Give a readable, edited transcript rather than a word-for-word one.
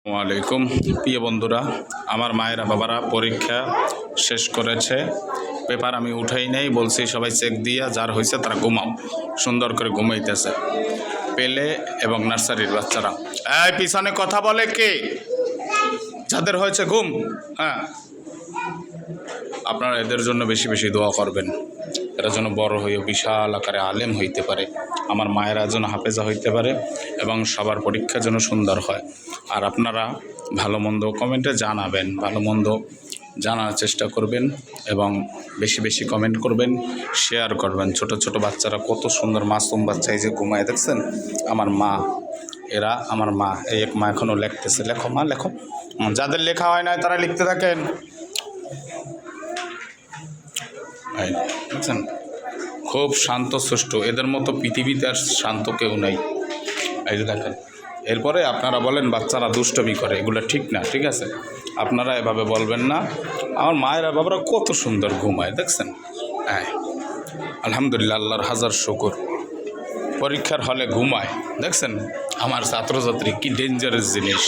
আসসালামাইকুম প্রিয় বন্ধুরা, আমার মায়েরা বাবারা পরীক্ষা শেষ করেছে। পেপার আমি উঠাই নাই, বলছি সবাই চেক দিয়া যার হয়েছে তারা ঘুমাও। সুন্দর করে ঘুমাইতেছে পেলে এবং নার্সারির বাচ্চারা। এই পিছনে কথা বলে কে? যাদের হয়েছে ঘুম, হ্যাঁ, আপনারা এদের জন্য বেশি বেশি দোয়া করবেন। এরা যেন বড় হয়ে বিশাল আকারে আলেম হইতে পারে, আমার মায়েরা যেন হাফেজা হইতে পারে এবং সবার পরীক্ষা যেন সুন্দর হয়। আর আপনারা ভালো মন্দ কমেন্টে জানাবেন, ভালো মন্দ জানার চেষ্টা করবেন এবং বেশি বেশি কমেন্ট করবেন, শেয়ার করবেন। ছোট ছোট বাচ্চারা কত সুন্দর মাসুম বাচ্চা, এই যে ঘুমায় দেখছেন আমার মা, এরা আমার মা। এই এক মা এখনও লিখতেছে, লেখো মা লেখো। যাদের লেখা হয় না তারা লিখতে থাকেন। বুঝছেন, খুব শান্ত সুষ্ঠু, এদের মতো পৃথিবীতে আর শান্ত কেউ নেই। এই যে দেখেন, এরপরে আপনারা বলেন বাচ্চারা দুষ্টমি করে, এগুলো ঠিক না, ঠিক আছে? আপনারা এভাবে বলবেন না। আমার মায়েরা বাবারা কত সুন্দর ঘুমায় দেখছেন। হ্যাঁ, আলহামদুলিল্লাহ, আল্লাহর হাজার শুকর। পরীক্ষার হলে ঘুমায় দেখছেন। আমার ছাত্রছাত্রী কি ডেঞ্জারাস জিনিস,